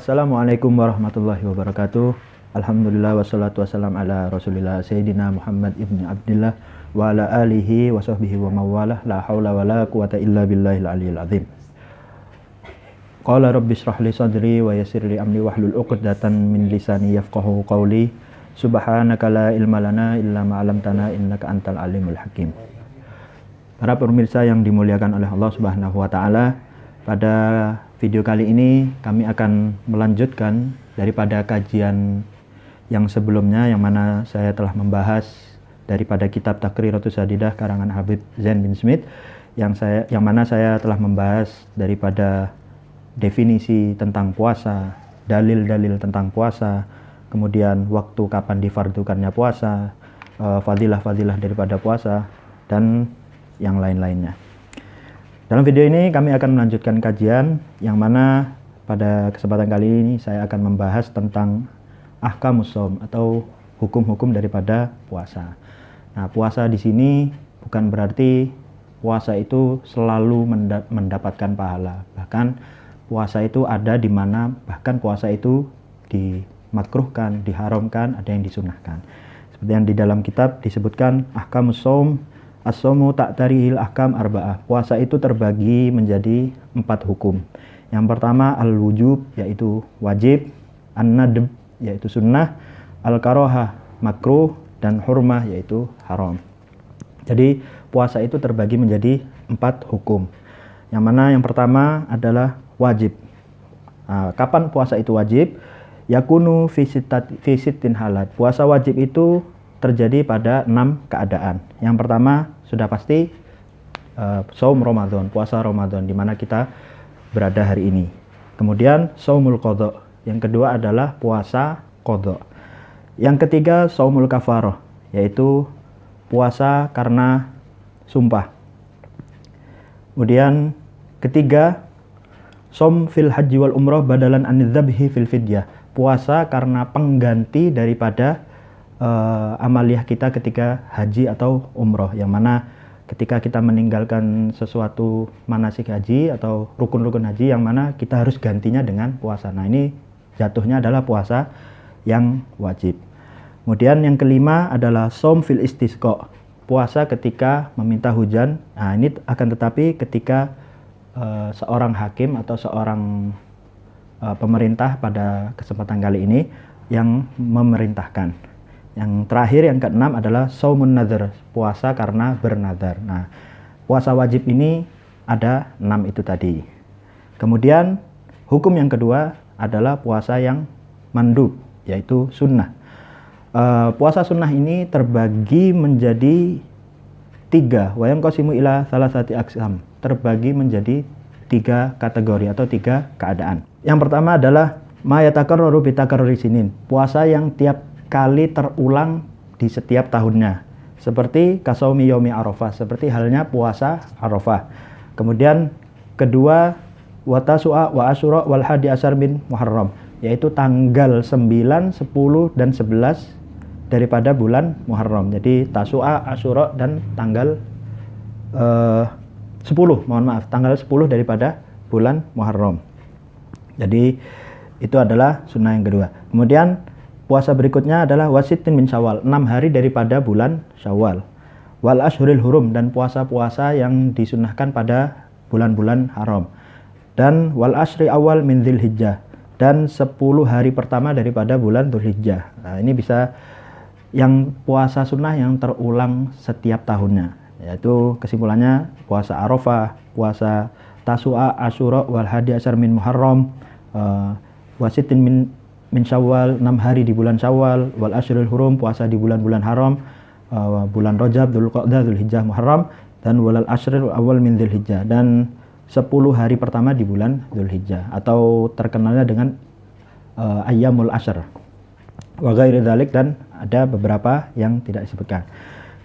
Assalamualaikum warahmatullahi wabarakatuh. Alhamdulillah wassalatu wassalam ala rasulillah Sayyidina Muhammad ibn Abdillah wa ala alihi wa sahbihi wa mawalah. La hawla wa la quwata illa billahil aliyil azim. Qala rabbi shrah li sadri wa yassir li amri wahlul 'uqdatan min lisani yafqahu qawli. Subhanaka la ilma lana illa ma 'allamtana innaka antal alimul hakim. Para pemirsa yang dimuliakan oleh Allah Subhanahu wa taala, pada video kali ini kami akan melanjutkan daripada kajian yang sebelumnya, yang mana saya telah membahas daripada kitab Taqriratus Sadidah karangan Habib Zain bin Smith, yang mana saya telah membahas daripada definisi tentang puasa, dalil-dalil tentang puasa, kemudian waktu kapan difardukannya puasa, fadilah-fadilah daripada puasa, dan yang lain-lainnya. Dalam video ini kami akan melanjutkan kajian yang mana pada kesempatan kali ini saya akan membahas tentang ahkamus shaum atau hukum-hukum daripada puasa. Nah, puasa di sini bukan berarti puasa itu selalu mendapatkan pahala. Bahkan puasa itu ada di mana bahkan puasa itu dimakruhkan, diharamkan, ada yang disunahkan. Seperti yang di dalam kitab disebutkan ahkamus shaum, as-shaumu ta'tarihil ahkam arba'ah. Puasa itu terbagi menjadi 4 hukum. Yang pertama al-wujub, yaitu wajib, an-nadb, yaitu sunnah, al-karohah, makruh, dan hurmah, yaitu haram. Jadi puasa itu terbagi menjadi 4 hukum. Yang mana yang pertama adalah wajib. Kapan puasa itu wajib? Yakunu fi sittin halat. Puasa wajib itu terjadi pada 6 keadaan. Yang pertama sudah pasti shaum Ramadan, puasa Ramadan di mana kita berada hari ini. Kemudian shaumul qadha. Yang kedua adalah puasa qadha. Yang ketiga shaumul kafarah, yaitu puasa karena sumpah. Kemudian ketiga shaum fil haji wal umrah badalan anidzabhi fil fidyah. Puasa karena pengganti daripada amaliyah kita ketika haji atau umroh, yang mana ketika kita meninggalkan sesuatu manasik haji atau rukun-rukun haji, yang mana kita harus gantinya dengan puasa. Nah, ini jatuhnya adalah puasa yang wajib. Kemudian yang kelima adalah shaum fil istisqa, puasa ketika meminta hujan. Nah, ini akan tetapi ketika seorang hakim atau seorang pemerintah pada kesempatan kali ini yang memerintahkan. Yang terakhir, yang keenam adalah shaumun nadhr, puasa karena bernadar. Nah, puasa wajib ini ada 6 itu tadi. Kemudian hukum yang kedua adalah puasa yang mandub, yaitu sunnah. Puasa sunnah ini terbagi menjadi 3, wa yanqasimu ila salasati aqsam, terbagi menjadi 3 kategori atau 3 keadaan. Yang pertama adalah ma yatakarraru bi takarruri sinin, puasa yang tiap kali terulang di setiap tahunnya, seperti kasaumi yaumi arafah, seperti halnya puasa Arafah. Kemudian kedua wa tasu'a wa asyura wal hadi asyar bin Muharram, yaitu tanggal 9, 10 dan 11 daripada bulan Muharram. Jadi tasu'a, asyura dan tanggal 10, tanggal 10 daripada bulan Muharram. Jadi itu adalah sunnah yang kedua. Kemudian puasa berikutnya adalah wasittin min Syawal, 6 hari daripada bulan Syawal. Wal ashhuril hurum, dan puasa-puasa yang disunahkan pada bulan-bulan haram. Dan wal ashri awal min Dzulhijjah, dan 10 hari pertama daripada bulan Dzulhijjah. Nah, ini bisa yang puasa sunnah yang terulang setiap tahunnya, yaitu kesimpulannya puasa Arafah, puasa Tasu'a, Asyura wal hadi asyar min Muharram, wasittin min Syawal, 6 hari di bulan Syawal, wal asyrul hurum, puasa di bulan-bulan haram, bulan Rajab, Dzulqa'dah, Dzulhijjah, Muharram, dan walal asyrul awal min Dzulhijjah, dan 10 hari pertama di bulan Dzulhijjah, atau terkenalnya dengan ayyamul ashr. Wa ghairi dzalik, dan ada beberapa yang tidak disebutkan.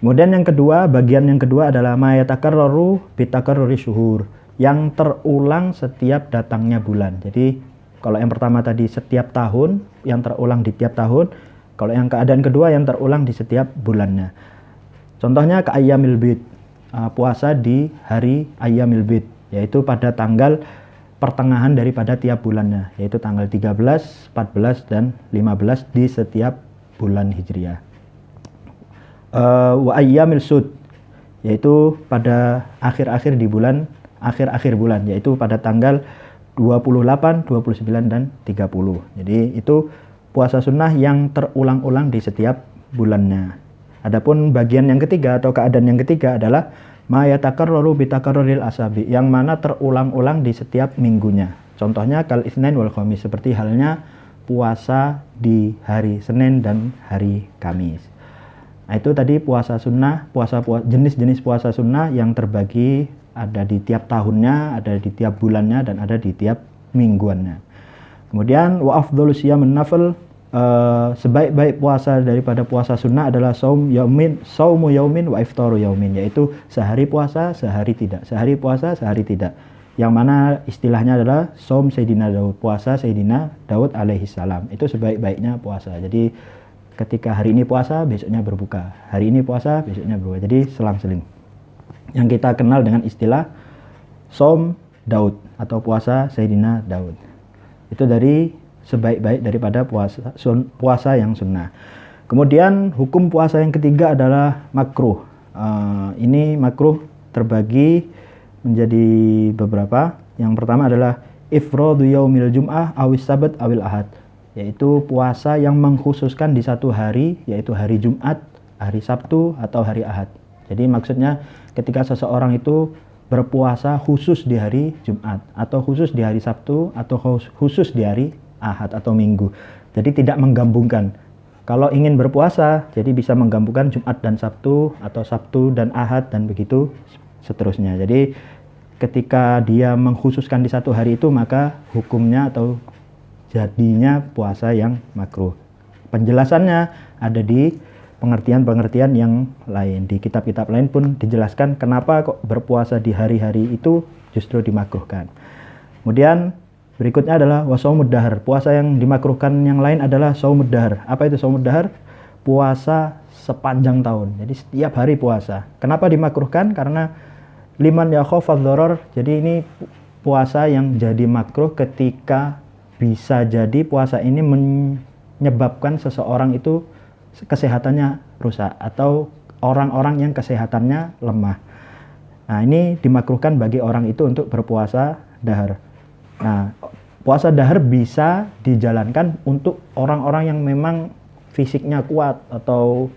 Kemudian yang kedua, bagian yang kedua adalah ma yatakarraru bi takarruri syuhur, yang terulang setiap datangnya bulan. Jadi Kalau yang pertama tadi setiap tahun, yang terulang di tiap tahun. Kalau yang keadaan kedua yang terulang di setiap bulannya. Contohnya ke Ayyamil Bid, puasa di hari Ayyamil Bid, yaitu pada tanggal pertengahan daripada tiap bulannya, yaitu tanggal 13, 14, dan 15 di setiap bulan Hijriah. Wa Ayyamil Sud, yaitu pada akhir-akhir di bulan, akhir-akhir bulan, yaitu pada tanggal 28, 29, dan 30. Jadi itu puasa sunnah yang terulang-ulang di setiap bulannya. Adapun bagian yang ketiga atau keadaan yang ketiga adalah ma yatakarraru bitakarruril asabi, yang mana terulang-ulang di setiap minggunya. Contohnya kal Itsnain wal Khamis, seperti halnya puasa di hari Senin dan hari Kamis. Nah, itu tadi puasa sunnah, jenis-jenis puasa sunnah yang terbagi, ada di tiap tahunnya, ada di tiap bulannya, dan ada di tiap mingguannya. Kemudian wa afdhalu siyamin nafil, sebaik-baik puasa daripada puasa sunnah adalah saumu yaumin wa iftaru yaumin, yaitu sehari puasa, sehari tidak, sehari puasa, sehari tidak. Yang mana istilahnya adalah saum Sayyidina Daud, puasa Sayyidina Daud alaihi salam. Itu sebaik-baiknya puasa. Jadi ketika hari ini puasa, besoknya berbuka. Hari ini puasa, besoknya berbuka. Jadi selang-seling. Yang kita kenal dengan istilah saum Daud atau puasa Sayyidina Daud. Itu dari sebaik-baik daripada puasa yang sunnah. Kemudian hukum puasa yang ketiga adalah makruh. Ini makruh terbagi menjadi beberapa. Yang pertama adalah ifradu yaumil jum'ah awis sabat awil ahad, yaitu puasa yang mengkhususkan di satu hari, yaitu hari Jumat, hari Sabtu, atau hari Ahad. Jadi maksudnya ketika seseorang itu berpuasa khusus di hari Jumat, atau khusus di hari Sabtu, atau khusus di hari Ahad atau Minggu. Jadi tidak menggabungkan. Kalau ingin berpuasa, jadi bisa menggabungkan Jumat dan Sabtu, atau Sabtu dan Ahad, dan begitu seterusnya. Jadi ketika dia mengkhususkan di satu hari itu, maka hukumnya atau jadinya puasa yang makruh. Penjelasannya ada di pengertian-pengertian yang lain. Di kitab-kitab lain pun dijelaskan kenapa kok berpuasa di hari-hari itu justru dimakruhkan. Kemudian berikutnya adalah wasaumud dahar. Puasa yang dimakruhkan yang lain adalah saumud dahar. Apa itu saumud dahar? Puasa sepanjang tahun. Jadi setiap hari puasa. Kenapa dimakruhkan? Karena liman yakhafadz dharar. Jadi ini puasa yang jadi makruh ketika bisa jadi puasa ini menyebabkan seseorang itu kesehatannya rusak atau orang-orang yang kesehatannya lemah. Nah, ini dimakruhkan bagi orang itu untuk berpuasa dahar. Nah, puasa dahar bisa dijalankan untuk orang-orang yang memang fisiknya kuat atau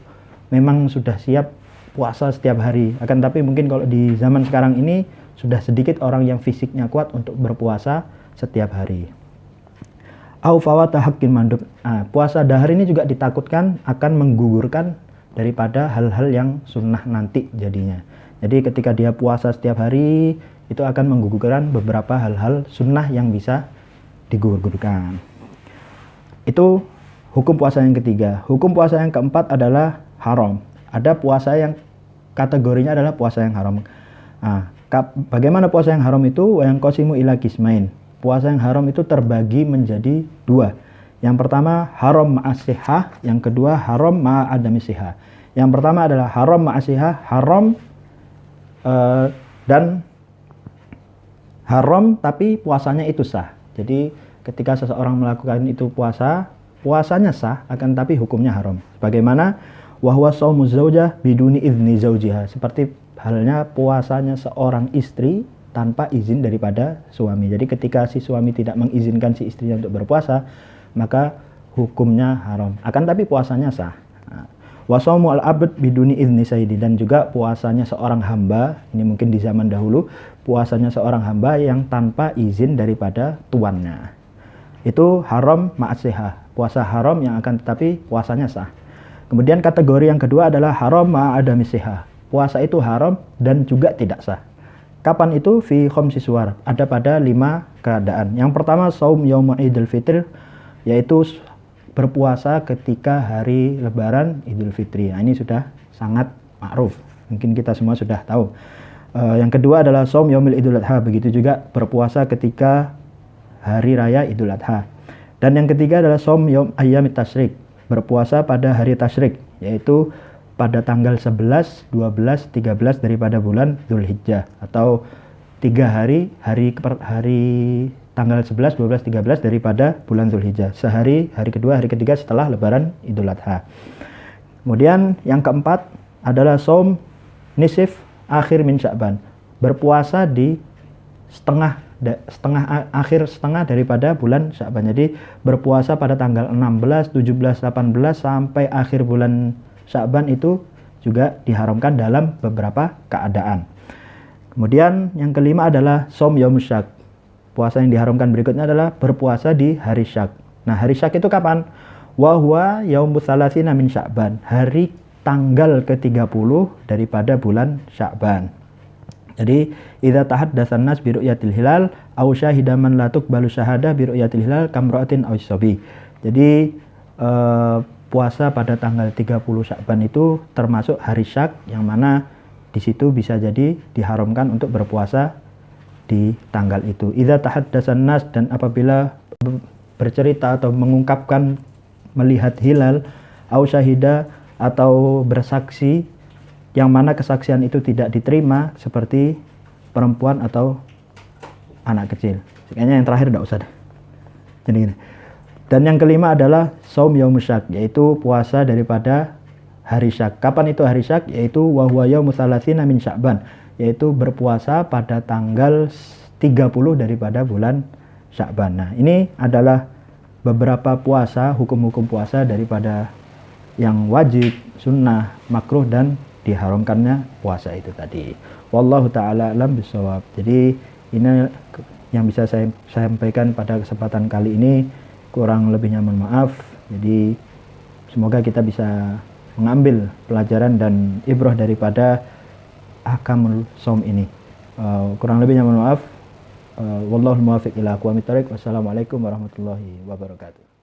memang sudah siap puasa setiap hari. Akan tapi mungkin kalau di zaman sekarang ini sudah sedikit orang yang fisiknya kuat untuk berpuasa setiap hari. Au fawata haqqin mandub. Puasa dahar ini juga ditakutkan akan menggugurkan daripada hal-hal yang sunnah nanti jadinya. Jadi ketika dia puasa setiap hari, itu akan menggugurkan beberapa hal-hal sunnah yang bisa digugurkan. Itu hukum puasa yang ketiga. Hukum puasa yang keempat adalah haram. Ada puasa yang kategorinya adalah puasa yang haram. Bagaimana puasa yang haram itu? Yang qasimu ila qismain. Puasa yang haram itu terbagi menjadi dua. Yang pertama haram ma'asihah, yang kedua haram ma'adamisihah. Yang pertama adalah haram ma'asihah, haram dan haram tapi puasanya itu sah. Jadi ketika seseorang melakukan itu puasanya sah, akan tapi hukumnya haram. Bagaimana? Wahwa shaumu zaujah biduni idzni zaujiha. Seperti halnya puasanya seorang istri tanpa izin daripada suami. Jadi ketika si suami tidak mengizinkan si istrinya untuk berpuasa, maka hukumnya haram. Akan tapi puasanya sah. Wa shaumu al-abd biduni idzni sayyidi, dan juga puasanya seorang hamba, ini mungkin di zaman dahulu, puasanya seorang hamba yang tanpa izin daripada tuannya. Itu haram ma'asihah, puasa haram yang akan tetapi puasanya sah. Kemudian kategori yang kedua adalah haram ma'adamisihah. Puasa itu haram dan juga tidak sah. Kapan itu? Fi khamsi suwar. Ada pada 5 keadaan. Yang pertama saum yaum Idul Fitr, yaitu berpuasa ketika hari Lebaran Idul Fitri. Nah, ini sudah sangat ma'ruf. Mungkin kita semua sudah tahu. Yang kedua adalah saum yaumil Idul Adha. Begitu juga berpuasa ketika hari raya Idul Adha. Dan yang ketiga adalah som yom ayyamit tasyrik, berpuasa pada hari tasyrik, yaitu pada tanggal 11, 12, 13 daripada bulan Dzulhijjah, atau 3 hari tanggal 11, 12, 13 daripada bulan Dzulhijjah. Sehari, hari kedua, hari ketiga setelah lebaran Idul Adha. Kemudian yang keempat adalah som nisif akhir min Sya'ban, berpuasa di setengah daripada bulan Sya'ban. Jadi berpuasa pada tanggal 16, 17, 18 sampai akhir bulan Sya'ban itu juga diharamkan dalam beberapa keadaan. Kemudian yang kelima adalah som yaumus syak. Puasa yang diharamkan berikutnya adalah berpuasa di hari syak. Nah, hari syak itu kapan? Wa huwa yaumut tsalatsina min Sya'ban, hari tanggal ke-30 daripada bulan Sya'ban. Jadi idza tahaddatsan nas bi ru'yatil hilal aw syahida man la tuqbalu syahadah bi ru'yatil hilal kamra'atin aw sabi. Jadi puasa pada tanggal 30 Sya'ban itu termasuk hari syak, yang mana di situ bisa jadi diharamkan untuk berpuasa di tanggal itu. Idza tahaddatsan nas, dan apabila bercerita atau mengungkapkan melihat hilal, aw syahida, atau bersaksi, yang mana kesaksian itu tidak diterima, seperti perempuan atau anak kecil. Kayaknya yang terakhir tidak usah deh. Jadi gini. Dan yang kelima adalah shaum yaumus syak, yaitu puasa daripada hari syak. Kapan itu hari syak? Yaitu wa huwa yaumut tsalatsina min Sya'ban, yaitu berpuasa pada tanggal 30 daripada bulan Sya'ban. Nah, ini adalah beberapa puasa, hukum-hukum puasa daripada yang wajib, sunnah, makruh, dan diharamkannya puasa itu tadi. Wallahu ta'ala alam bisawab. Jadi ini yang bisa saya sampaikan pada kesempatan kali ini. Kurang lebihnya mohon maaf. Jadi semoga kita bisa mengambil pelajaran dan ibrah daripada ahkamul shaum ini. Kurang lebihnya mohon maaf. Wallahul muwaffiq ila aqwamit thoriq. Wassalamualaikum warahmatullahi wabarakatuh.